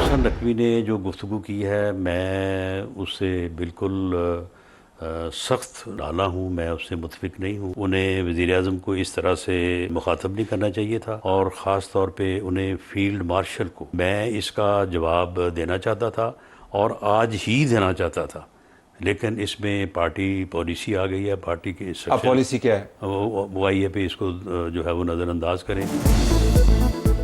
मोहसिन नकवी ने जो गुफ्तगू की है, मैं उससे बिल्कुल सख्त नाला हूँ, मैं उससे मुतफिक नहीं हूँ। उन्हें वज़ीर-ए-आज़म को इस तरह से मुखातब नहीं करना चाहिए था, और ख़ास तौर पे उन्हें फ़ील्ड मार्शल को मैं इसका जवाब देना चाहता था और आज ही देना चाहता था, लेकिन इसमें पार्टी पॉलिसी आ गई है। पार्टी की अब पॉलिसी क्या है? वो आई है पे इसको जो है वो नज़रअंदाज करें।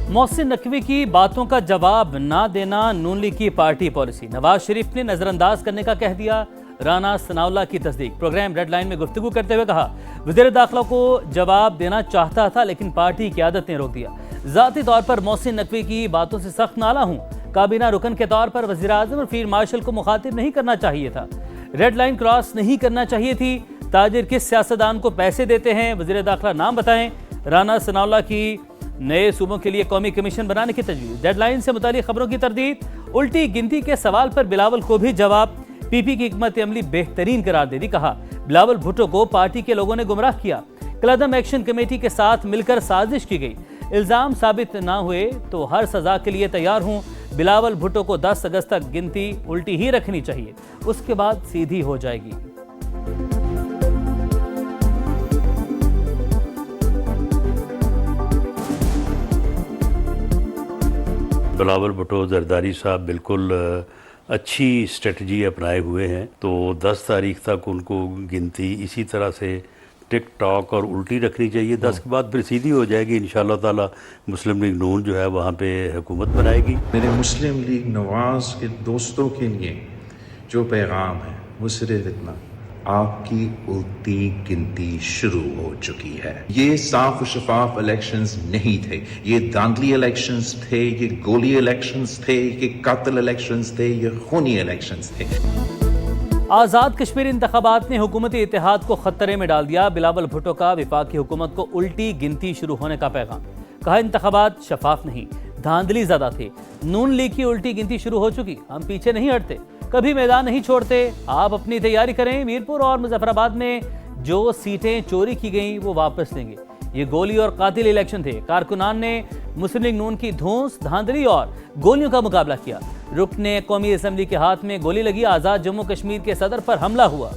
मोहसिन नकवी की बातों का जवाब ना देना नून लीग की पार्टी पॉलिसी। नवाज शरीफ ने नजरअंदाज करने का कह दिया, राना सनाउल्लाह की तस्दीक। प्रोग्राम रेड लाइन में गुफ्तगू करते हुए कहा, वज़ीर दाखिला को जवाब देना चाहता था लेकिन पार्टी क़यादत ने रोक दिया। ज़ाती तौर पर मोहसिन नकवी की बातों से सख्त नाला हूँ, काबीना रुकन के तौर पर वज़ीर आज़म और फील्ड मार्शल को मुखातिब नहीं करना चाहिए था, रेड लाइन क्रॉस नहीं करना चाहिए थी। ताजिर किस सियासतदान को पैसे देते हैं, वज़ीर दाखिला नाम बताएं। राना सनाउल्लाह की नए सूबों के लिए कौमी कमीशन बनाने की तजवीज़। डेडलाइन से मुतालिक खबरों की तरदीद। उल्टी गिनती के सवाल पर बिलावल को भी जवाब। पीपी की हिकमत अमली बेहतरीन करार दे दी। कहा, बिलावल भुट्टो को पार्टी के लोगों ने गुमराह किया, कलदम एक्शन कमेटी के साथ मिलकर साजिश की गई। इल्जाम साबित ना हुए तो हर सजा के लिए तैयार हूं। बिलावल भुट्टो को 10 अगस्त तक गिनती उल्टी ही रखनी चाहिए, उसके बाद सीधी हो जाएगी। बिलावल भुट्टो जरदारी साहब बिल्कुल अच्छी स्ट्रेटजी अपनाए हुए हैं, तो 10 तारीख तक उनको गिनती इसी तरह से टिक टॉक और उल्टी रखनी चाहिए। 10 के बाद फिर सीधी हो जाएगी। इंशाअल्लाह ताला मुस्लिम लीग नून जो है वहाँ पे हुकूमत बनाएगी। मेरे मुस्लिम लीग नवाज के दोस्तों के लिए जो पैगाम है वो सिर्फ इतना, आपकी उल्टी गिनती शुरू हो चुकी है। ये साफ शफाफ इलेक्शंस नहीं थे, ये धांधली इलेक्शंस थे, ये गोली इलेक्शंस थे, ये कातिल इलेक्शंस थे, ये खूनी इलेक्शंस थे। आज़ाद कश्मीर इंतखाबात ने हुकूमती इत्तेहाद को खतरे में डाल दिया। बिलावल भुट्टो का वफाकी हुकूमत को उल्टी गिनती शुरू होने का पैगाम। कहा, इंतखाबात शफाफ नहीं, धांधली ज़्यादा थे। नून लीग की उल्टी गिनती शुरू हो चुकी, हम पीछे नहीं हटते, कभी मैदान नहीं छोड़ते। आप अपनी तैयारी करें। मीरपुर और मुजफ्फराबाद में जो सीटें चोरी की गईं वो वापस लेंगे। ये गोली और कातिल इलेक्शन थे। कारकुनान ने मुस्लिम लीग नून की धौंस, धांधली और गोलियों का मुकाबला किया। रुकने कौमी असम्बली के हाथ में गोली लगी। आज़ाद जम्मू कश्मीर के सदर पर हमला हुआ।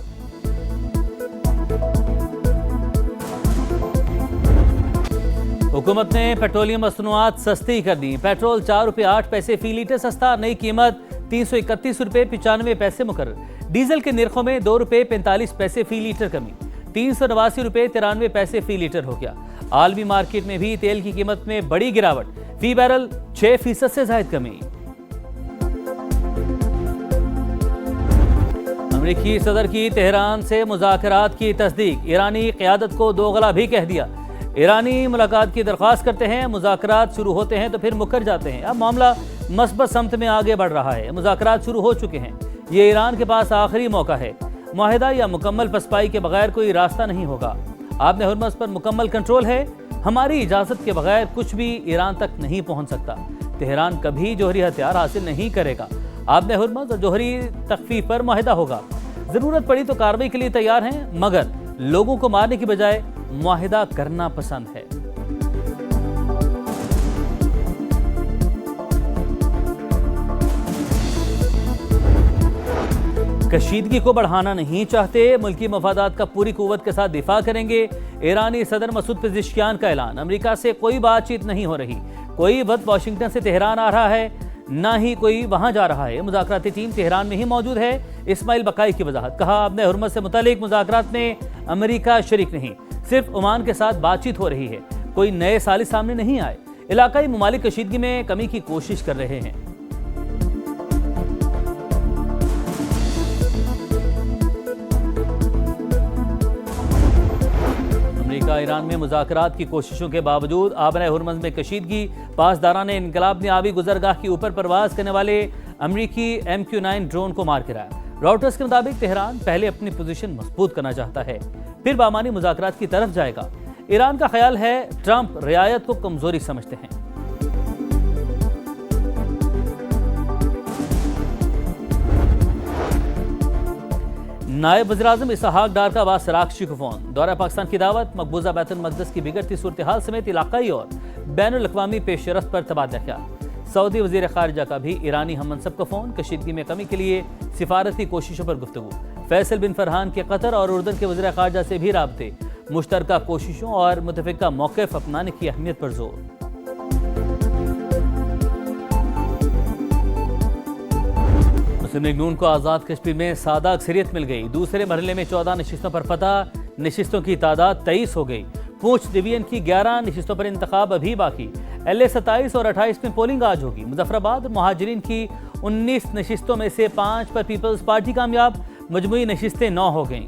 हुकूमत ने पेट्रोलियम मसनूआत सस्ती कर दी। पेट्रोल 4 रुपये 8 पैसे फी लीटर सस्ता, नई कीमत 331 रुपये 95 पैसे मुकर्रर। डीजल के निर्खों में 2 रुपये 45 पैसे फी लीटर कमी, 389 रुपये 93 पैसे फी लीटर हो गया। आलमी मार्केट में भी तेल की कीमत में बड़ी गिरावट, फी बैरल 6% से ज्यादा कमी। अमरीकी सदर की तेहरान से मुज़ाकरात की तस्दीक। ईरानी क़यादत को दोगला भी कह दिया। ईरानी मुलाकात की दरख्वास्त करते हैं, मुज़ाकरात शुरू होते हैं तो फिर मुकर जाते हैं। अब मामला मस्बत समत में आगे बढ़ रहा है। मुज़ाकरात शुरू हो चुके हैं। ये ईरान के पास आखिरी मौका है। मुआहिदा या मुकम्मल पसपाई के बगैर कोई रास्ता नहीं होगा। आपने हुर्मस पर मुकम्मल कंट्रोल है। हमारी इजाज़त के बगैर कुछ भी ईरान तक नहीं पहुँच सकता। तेहरान कभी जोहरी हथियार हासिल नहीं करेगा। आपने हुर्मस और जोहरी तख्फीफ पर मुआहिदा होगा। ज़रूरत पड़ी तो कार्रवाई के लिए तैयार हैं, मगर लोगों को मारने की बजाय मुआहिदा करना पसंद है। कशीदगी को बढ़ाना नहीं चाहते, मुल्की मफादात का पूरी कुव्वत के साथ दिफा करेंगे। ईरानी सदर मसूद पेज़ेश्कियान का ऐलान। अमेरिका से कोई बातचीत नहीं हो रही। कोई वक्त वाशिंगटन से तेहरान आ रहा है, ना ही कोई वहां जा रहा है। मुज़ाकराती टीम तेहरान में ही मौजूद है। इस्माइल बकाई की वजाहत। कहा, आपने हुर्मस से मुतालिक मुज़ाकरात में अमेरिका शरीक नहीं, सिर्फ ओमान के साथ बातचीत हो रही है। कोई नए सालिस सामने नहीं आए। इलाकाई ममालिक कशीदगी में कमी की कोशिश कर रहे हैं। अमेरिका ईरान में मुज़ाकरात की कोशिशों के बावजूद आबना हुर्मस में कशीदगी। पासदारान इनकलाब ने आबी गुजरगाह की ऊपर परवाज करने वाले अमरीकी MQ-9 ड्रोन को मार गिराया। रॉयटर्स के मुताबिक तेहरान पहले अपनी पोजीशन मजबूत करना चाहता है, फिर बामानी मुज़ाकरात की तरफ जाएगा। ईरान का ख्याल है ट्रंप रियायत को कमजोरी समझते हैं। नायब वज़ीर-ए-आज़म इसहाक डार का बासराक्षी को फोन। दौरा पाकिस्तान की दावत। मकबूजा बैतुल मक़दस की बिगड़ती सूरत हाल समेत इलाकाई और बैनुल अक़वामी पेशरफ्त पर तबादला ख्याल। सऊदी वज़ीर ख़ारिजा का भी ईरानी हममनसब को फ़ोन, कशीदगी में कमी के लिए सिफारती कोशिशों पर गुफ्तगू। फैसल बिन फरहान के कतर और उर्दन के वज़ीर ख़ारिजा से भी राब्ते, मुश्तरका कोशिशों और मुतफ़िका मौक़िफ़ अपनाने की अहमियत पर जोर। मुस्लिम लीग नून को आज़ाद कश्मीर में सादा अक्सरियत मिल गई। दूसरे मरहले में 14 नशिस्तों पर फतह, नशिस्तों की तादाद 23 हो गई। पूंछ डिवीजन की 11 नशिस्तों पर इंतखाब अभी बाकी। LA 27 और 28 में पोलिंग आज होगी। मुजफ्फराबाद और मुहाजिरीन की 19 नशिस्तों में से 5 पर पीपल्स पार्टी कामयाब, मजमूई नशिस्तें 9 हो गईं।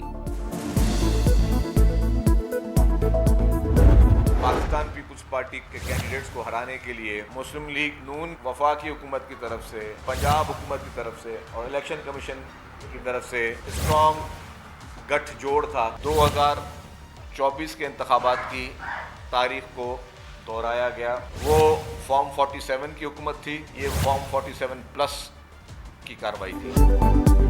पाकिस्तान पीपल्स पार्टी के कैंडिडेट्स को हराने के लिए मुस्लिम लीग नून वफाकी हुकूमत की तरफ से, पंजाब हुकूमत की तरफ से और इलेक्शन कमीशन की तरफ से स्ट्रॉन्ग गठजोड़ था। 2024 के इंतखाबात की तारीख को दोहराया गया। वो फॉर्म 47 की हुकूमत थी, ये फॉर्म 47 प्लस की कार्रवाई थी।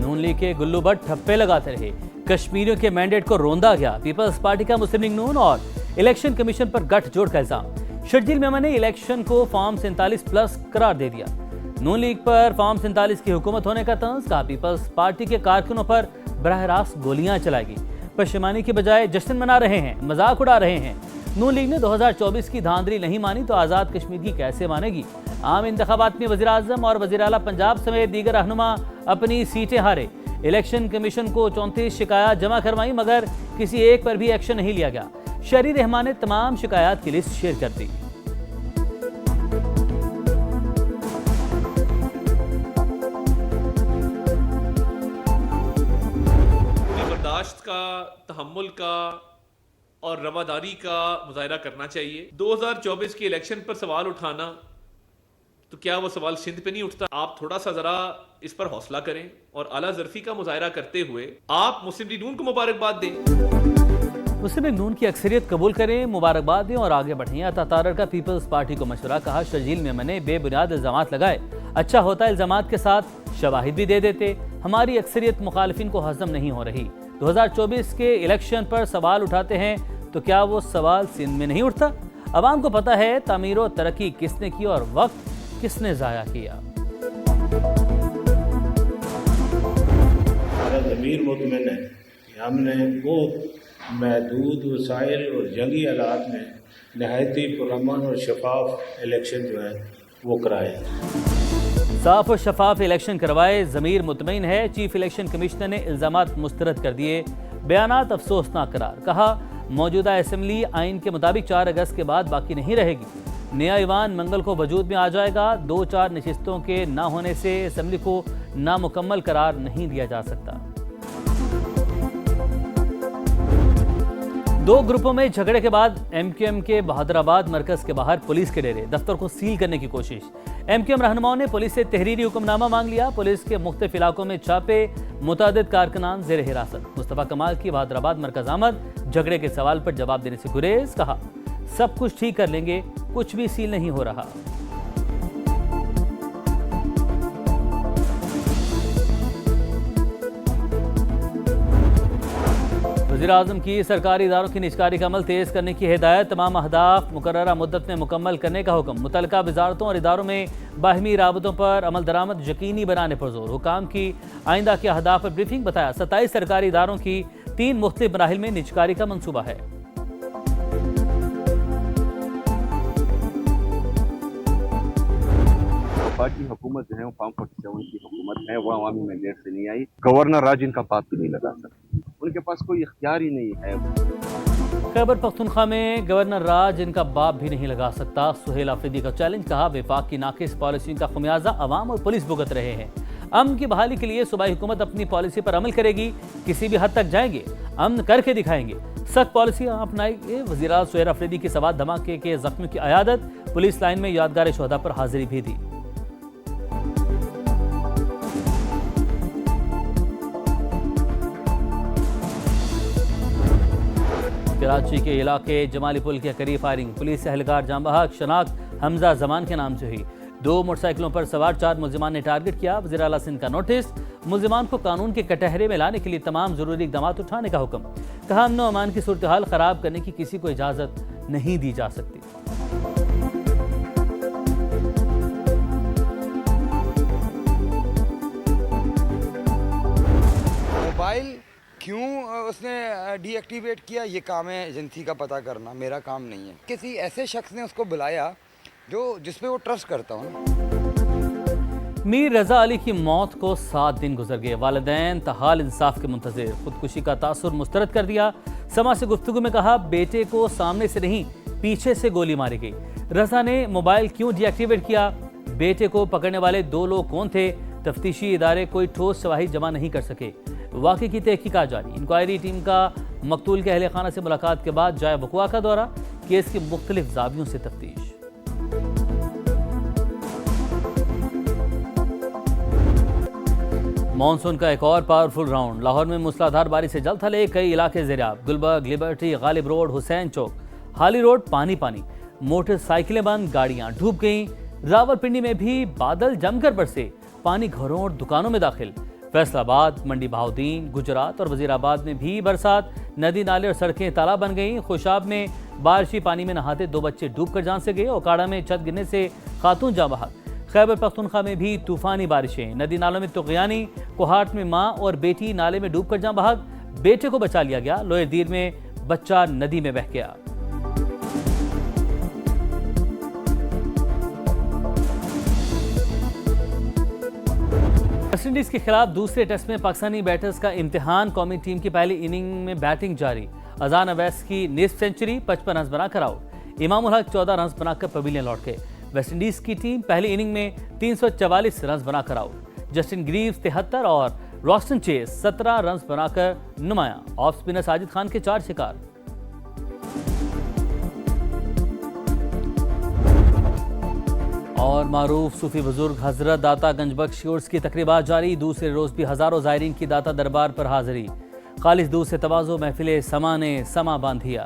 नून लीग के गुल्लू भट्ट ठप्पे लगाते रहे, कश्मीरियों के मैंडेट को रोंदा गया। पीपल्स पार्टी का मुस्लिम लीग नून और इलेक्शन कमीशन पर गठजोड़ का इल्जाम। शर्जील मेमन ने इलेक्शन को फॉर्म 47 प्लस करार दे दिया। नून लीग पर फॉर्म 47 की हुकूमत होने का तंज, कहा पीपल्स पार्टी के कारकुनों पर बराह रास्त गोलियां चलाएगी। पशेमानी के बजाय जश्न मना रहे हैं, मजाक उड़ा रहे हैं। नून लीग ने 2024 की धांधली नहीं मानी तो आज़ाद कश्मीर की कैसे मानेगी। आम इंतखाबात में वज़ीर आज़म और वज़ीर आला पंजाब समेत दीगर रहनुमा अपनी सीटें हारे। इलेक्शन कमीशन को 34 शिकायत जमा करवाई, मगर किसी एक पर भी एक्शन नहीं लिया गया। शहरी रहमान ने तमाम शिकायत की लिस्ट शेयर कर दी। बर्दाश्त का, तहम्मुल का और रवादारी का मुजाहरा करना चाहिए। 2024 के इलेक्शन पर सवाल उठाना, तो क्या वो सवाल सिंध पे नहीं उठता? आप थोड़ा सा जरा इस पर हौसला करें और आला ज़र्फी का मुजाहरा करते हुए आप मुस्लिम लीग नून को मुबारकबाद दें। मुस्लिम लीग नून की अक्सरियत कबूल करें, मुबारकबाद दें और आगे बढ़ें। अता तारर का पीपल्स पार्टी को मशवरा, कहा शर्जील मेमन ने बेबुनियाद इल्जामात लगाए। अच्छा होता इल्जामात के साथ शवाहिद भी दे देते। हमारी अक्सरियत मुखालिफिन को हजम नहीं हो रही। 2024 के इलेक्शन पर सवाल उठाते हैं तो क्या वो सवाल सिंध में नहीं उठता? अवाम को पता है तामीर और तरक्की किसने की और वक्त किसने ज़ाया किया। हमारा ज़मीर मुतमिन है कि हमने बहुत महदूद वसाइल और जंगी हालात में नहायती पुरअमन और शफाफ इलेक्शन जो है वो कराए। साफ और शफाफ इलेक्शन करवाए, ज़मीर मुतमईन है। चीफ इलेक्शन कमिश्नर ने इल्ज़ामात मुस्तरद कर दिए, बयानात अफसोसनाक करार। कहा मौजूदा असम्बली आइन के मुताबिक 4 अगस्त के बाद बाकी नहीं रहेगी। नया ईवान मंगल को वजूद में आ जाएगा। 2-4 नशिस्तों के ना होने से असम्बली को नामुकम्मल करार नहीं दिया जा सकता। 2 ग्रुपों में झगड़े के बाद MQM के बहादुराबाद मरकज के बाहर पुलिस के डेरे, दफ्तर को सील करने की कोशिश। MQM रहनुमाओं ने पुलिस से तहरीरी हुक्मनामा मांग लिया। पुलिस के मुख्तलिफ इलाकों में छापे, मुतादिद कारकुनान जेर हिरासत। मुस्तफा कमाल की बहादुराबाद मरकज आमद, झगड़े के सवाल पर जवाब देने से गुरेज। कहा सब कुछ ठीक कर लेंगे, कुछ भी सील नहीं हो रहा। वज़ीर-ए-आज़म की सरकारी इदारों की निजकारी का अमल तेज़ करने की हिदायत। तमाम अहदाफ मुकर्ररा मुद्दत में मुकम्मल करने का हुक्म। मुतल्लिका वज़ारतों और इदारों में बाहमी राबतों पर अमल दरामद यकीनी बनाने पर जोर। हुकाम की आइंदा के अहदाफ पर ब्रीफिंग। बताया 27 सरकारी इदारों की 3 मुख्तलिफ मराहिल में निजकारी का मंसूबा है। वफाकी हुकूमत जो है वो फॉर्म 47 की हुकूमत है, वो अवामी मैंडेट से नहीं आई। गवर्नर राज इनका बात भी नहीं लगा सकते, उनके पास कोई इख्तियार ही नहीं है। खैबर पख्तूनख्वा में गवर्नर राज इनका बाप भी नहीं लगा सकता। सुहेल आफरीदी का चैलेंज। कहा वफाक की नाकिस पॉलिसी का खमियाजा अवाम और पुलिस भुगत रहे हैं। अमन की बहाली के लिए सूबाई हुकूमत अपनी पॉलिसी पर अमल करेगी, किसी भी हद तक जाएंगे, अमन करके दिखाएंगे, सख्त पॉलिसी अपनाएंगे। वज़ीर सुहेल आफरीदी की सवात धमाके के जख्मियों की अयादत। पुलिस लाइन में यादगार शोहदा पर हाजिरी भी दी। कराची के इलाके जमाली पुल के करीब फायरिंग। पुलिस एहलकार जाम बहक। शनाख्त हमजा जमान के नाम से हुई। 2 मोटरसाइकिलों पर सवार 4 मुल्जिमान ने टारगेट किया। वज़ीर आला सिंध का नोटिस। मुल्जिमान को कानून के कटहरे में लाने के लिए तमाम जरूरी इक़दाम उठाने का हुक्म। कहा अमन व अमान की सूरत हाल खराब करने की किसी को इजाज़त नहीं दी जा सकती। क्यों उसने डीएक्टिवेट किया, ये काम है एजेंसी का पता करना, मेरा काम नहीं है। किसी ऐसे शख्स ने उसको बुलाया जिस पे वो ट्रस्ट करता हूँ ना। मीर रजा अली की मौत को 7 दिन गुजर गए। वालिदैन तहाल इंसाफ के मुंतज़िर। खुदकुशी का तासुर मुस्तरद कर दिया। समा से गुफ्तगू में कहा, बेटे को सामने से नहीं पीछे से गोली मारी गई। रजा ने मोबाइल क्यों डीएक्टिवेट किया? बेटे को पकड़ने वाले 2 लोग कौन थे? तफ्तीशी इदारे कोई ठोस शवाहिद जमा नहीं कर सके। वाक़े की तहकीकात जारी। इंक्वायरी टीम का मकतूल के अहले खाना से मुलाकात के बाद जाए वक़ुआ का दौरा। केस की मुख्तलिफ ज़ावियों से तफ्तीश। मानसून का एक और पावरफुल राउंड। लाहौर में मूसलाधार बारिश से जल थले कई इलाके ज़ेरियाब। गुलबर्ग, लिबर्टी, गालिब रोड, हुसैन चौक, हाली रोड पानी पानी। मोटरसाइकिलें बंद, गाड़ियां डूब गईं। रावलपिंडी में भी बादल जमकर बरसे। पानी घरों और दुकानों में दाखिल। फैसलाबाद, मंडी बहाउद्दीन, गुजरात और वजीराबाद में भी बरसात। नदी नाले और सड़कें तालाब बन गईं। खुशाब में बारिशी पानी में नहाते 2 बच्चे डूबकर जान से गए। ओकाड़ा में छत गिरने से खातून जाँ बहक। खैबर पख्तूनख्वा में भी तूफानी बारिशें। नदी नालों में तुग़यानी। कोहाट में मां और बेटी नाले में डूबकर जाँ बहक। बेटे को बचा लिया गया। लोहे दीर में बच्चा नदी में बह गया। वेस्टइंडीज के खिलाफ दूसरे टेस्ट में पाकिस्तानी बैटर्स का इम्तिहान। कौमी टीम की पहली इनिंग में बैटिंग जारी। अजान अवैस की निस्फ सेंचुरी, 55 रन बनाकर आउट। इमामुल हक 14 रन बनाकर पवेलियन लौट गए। वेस्टइंडीज की टीम पहली इनिंग में 344 रन बनाकर आउट। जस्टिन ग्रीव्स 73 और रॉस्टन चेस 17 रन बनाकर नुमाया। ऑफ स्पिनर साजिद खान के 4 शिकार। और मारूफ सूफी बुजुर्ग हजरत दाता गंजबख्श उर्स की तकरीबात जारी। दूसरे रोज भी हजारों ज़ायरीन की दाता दरबार पर हाजिरी। खालिस दूर से तवाज़ो महफिल समा ने समा बांधिया।